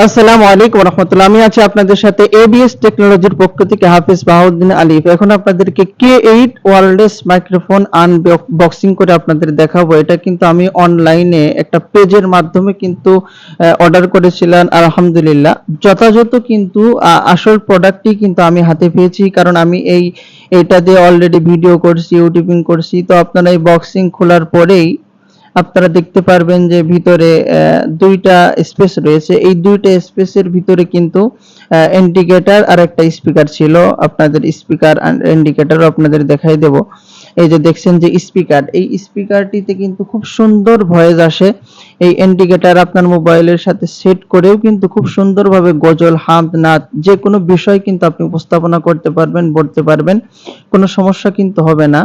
আসসালামু আলাইকুম রহমতুল্লাহ। আমি আছি আপনাদের সাথে এবিএস টেকনোলজির পক্ষ থেকে হাফিজ বাহাউদ্দিন আলিফ। এখন আপনাদেরকে K8 ওয়্যারলেস মাইক্রোফোন আনবক্সিং করে আপনাদের দেখাবো। এটা কিন্তু আমি অনলাইনে একটা পেজের মাধ্যমে কিন্তু অর্ডার করেছিলাম। আলহামদুলিল্লাহ যথাযথ কিন্তু আসল প্রোডাক্টই কিন্তু আমি হাতে পেয়েছি, কারণ আমি এইটা দিয়ে অলরেডি ভিডিও করছি, ইউটিউবিং করছি। তো আপনারা এই বক্সিং খোলার পরেই আপনারা দেখতে পারবেন যে ভিতরে দুইটা স্পেস রয়েছে। এই দুইটা স্পেসের ভিতরে কিন্তু ইন্ডিকেটর আর একটা স্পিকার ছিল। আপনাদের স্পিকার আর ইন্ডিকেটরও আপনাদের দেখাই দেব। এই যে দেখছেন যে স্পিকার, এই স্পিকারটিতে কিন্তু খুব সুন্দর ভয়েস আসে। এই ইন্ডিকেটর আপনার মোবাইলের সাথে সেট করেও কিন্তু খুব সুন্দরভাবে গজল, হামদ, নাত যে কোনো বিষয় কিন্তু আপনি উপস্থাপনা করতে পারবেন, বলতে পারবেন, কোনো সমস্যা কিন্তু হবে না।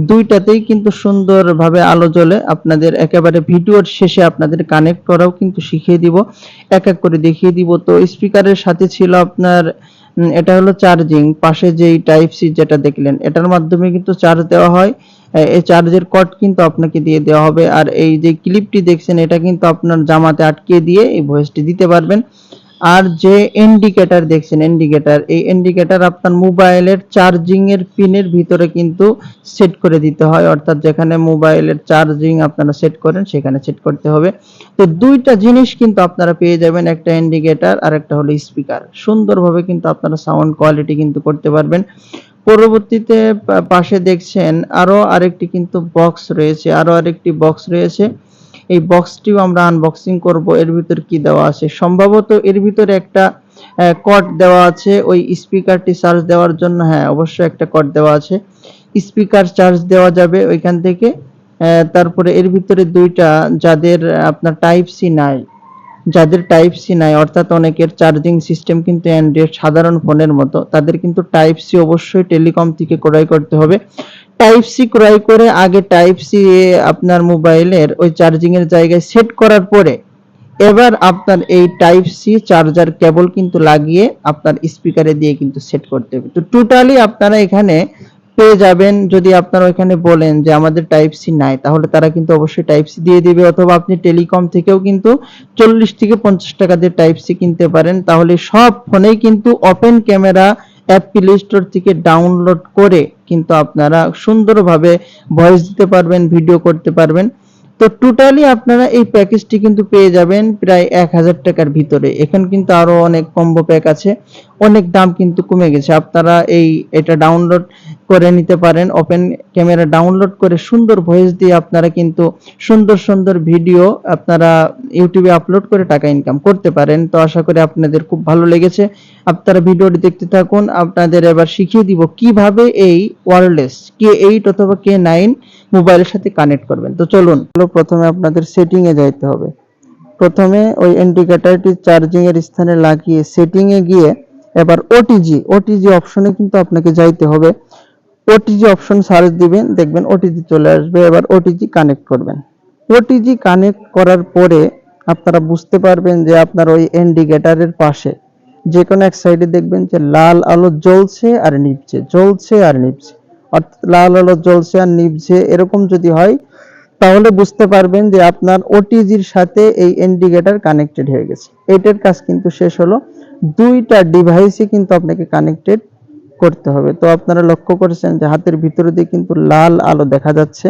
দুইটাতেই কিন্তু সুন্দরভাবে আলো জ্বলে। আপনাদের একেবারে ভিডিওর শেষে আপনাদের কানেক্ট করাও কিন্তু শিখিয়ে দিব, এক এক করে দেখিয়ে দিব। তো স্পিকারের সাথে ছিল আপনার এটা হলো চার্জিং, পাশে যেই টাইপ সি যেটা দেখলেন এটার মাধ্যমে কিন্তু চার্জ দেওয়া হয়। এই চার্জের কর্ড কিন্তু আপনাকে দিয়ে দেওয়া হবে। আর এই যে ক্লিপটি দেখছেন এটা কিন্তু আপনার জামাতে আটকে দিয়ে এই ভয়েসটি দিতে পারবেন। আর যে ইন্ডিকেটর দেখছেন, ইন্ডিকেটর, এই ইন্ডিকেটর আপনার মোবাইলের চার্জিং এর পিনের ভিতরে কিন্তু সেট করে দিতে হয়, অর্থাৎ যেখানে মোবাইলের চার্জিং আপনারা সেট করেন সেখানে সেট করতে হবে। তো দুইটা জিনিস কিন্তু আপনারা পেয়ে যাবেন, একটা ইন্ডিকেটর আর একটা হলো স্পিকার। সুন্দরভাবে কিন্তু আপনারা সাউন্ড কোয়ালিটি কিন্তু করতে পারবেন। পরবর্তীতে পাশে দেখছেন আরো আরেকটি কিন্তু বক্স রয়েছে, আরো আরেকটি বক্স রয়েছে। এই বক্সটিও আমরা আনবক্সিং করব। এর ভিতর কি দেওয়া আছে, সম্ভবত এর ভিতরে একটা কর্ড দেওয়া আছে ওই স্পিকারটি চার্জ দেওয়ার জন্য। হ্যাঁ, অবশ্যই একটা কর্ড দেওয়া আছে, স্পিকার চার্জ দেওয়া যাবে ওইখান থেকে। তারপরে এর ভিতরে দুইটা, যাদের আপনার টাইপ সি নাই, যাদের টাইপ সি নাই অর্থাৎ অনেকের চার্জিং সিস্টেম কিন্তু অ্যান্ড্রয়েড সাধারণ ফোনের মতো, তাদের কিন্তু টাইপ সি অবশ্যই টেলিকম থেকে ক্রয় করতে হবে। টাইপ সি ক্রয় করে আগে টাইপ সি আপনার মোবাইলের ওই চার্জিং এর জায়গায় সেট করার পরে এবার আপনার এই টাইপ সি চার্জার কেবল কিন্তু লাগিয়ে আপনার স্পিকারে দিয়ে কিন্তু সেট করতে হবে। তো টোটালি আপনারা এখানে পেয়ে যাবেন। যদি আপনারা ওইখানে বলেন যে আমাদের টাইপ সি নাই, তাহলে তারা কিন্তু অবশ্যই টাইপ সি দিয়ে দিবে, অথবা আপনি টেলিকম থেকেও কিন্তু 40 থেকে 50 টাকা দিয়ে টাইপ সি কিনতে পারেন। তাহলে সব ফোনেই কিন্তু open camera app play store থেকে ডাউনলোড করে কিন্তু আপনারা সুন্দরভাবে ভয়েস দিতে পারবেন, ভিডিও করতে পারবেন। তো টোটালি আপনারা এই প্যাকেজটি কিন্তু পেয়ে যাবেন প্রায় 1000 টাকার ভিতরে। এখন কিন্তু আরো অনেক কম্বো প্যাক আছে, অনেক দাম কিন্তু কমে গেছে। আপনারা এটা ডাউনলোড করে নিতে পারেন, ওপেন ক্যামেরা ডাউনলোড করে সুন্দর ভয়েস দিয়ে আপনারা কিন্তু সুন্দর সুন্দর ভিডিও আপনারা ইউটিউবে আপলোড করে টাকা ইনকাম করতে পারেন। তো আশা করি আপনাদের খুব ভালো লেগেছে। আপনারা ভিডিওটি দেখতে থাকুন। আপনাদের এবার শিখিয়ে দিব কিভাবে এই ওয়্যারলেস K8 অথবা K9 মোবাইলের সাথে কানেক্ট করবেন। তো চলুন, প্রথমে আপনাদের সেটিং এ যাইতে হবে। প্রথমে ওই ইন্ডিকেটরটি চার্জিং এর স্থানে লাগিয়ে সেটিং এ গিয়ে এবার ওটিজি অপশনে কিন্তু আপনাকে যাইতে হবে। ওটিজি অপশন সার্চ দিবেন, দেখবেন ওটিজি চলে আসবে। এবার ওটিজি কানেক্ট করবেন। ওটিজি কানেক্ট করার পরে আপনারা বুঝতে পারবেন যে আপনার ওই ইন্ডিকেটরের পাশে যে কোনো এক সাইডে দেখবেন যে লাল আলো জ্বলছে আর নিভছে, জ্বলছে আর নিভছে। অর্থাৎ লাল আলো জ্বলছে আর নিভছে এরকম যদি হয়, তাহলে বুঝতে পারবেন যে আপনার ওটিজির সাথে এই ইন্ডিকেটর কানেক্টেড হয়ে গেছে। এটার কাজ কিন্তু শেষ হলো। দুইটা ডিভাইসই কিন্তু আপনাকে কানেক্টেড করতে হবে। তো আপনারা লক্ষ্য করেছেন যে হাতের ভিতরে দিয়ে কিন্তু লাল আলো দেখা যাচ্ছে।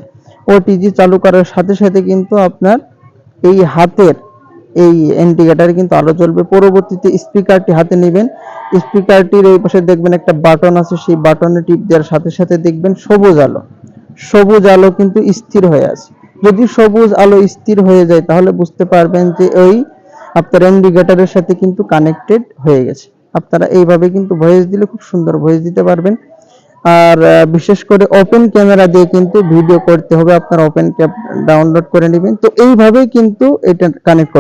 ওটিজি চালু করার সাথে সাথে কিন্তু আপনার এই হাতের এই ইন্ডিকেটরে কিন্তু আলো জ্বলবে। পরবর্তীতে স্পিকারটি হাতে নেবেন, স্পিকারটির এই পাশে দেখবেন একটা বাটন আছে, সেই বাটনে টিপ দেওয়ার সাথে সাথে দেখবেন সবুজ আলো, সবুজ আলো কিন্তু স্থির হয়ে আছে। যদি সবুজ আলো স্থির হয়ে যায় তাহলে বুঝতে পারবেন যে ওই আপনার ইন্ডিকেটরের সাথে কিন্তু কানেক্টেড হয়ে গেছে। আপনারা এইভাবে কিন্তু ভয়েস দিলে খুব সুন্দর ভয়েস দিতে পারবেন। আর বিশেষ করে ওপেন ক্যামেরা দিয়ে কিন্তু ভিডিও করতে হবে, আপনারা ওপেন ক্যাপ ডাউনলোড করে নেবেন। তো এইভাবেই কিন্তু এটা কানেক্ট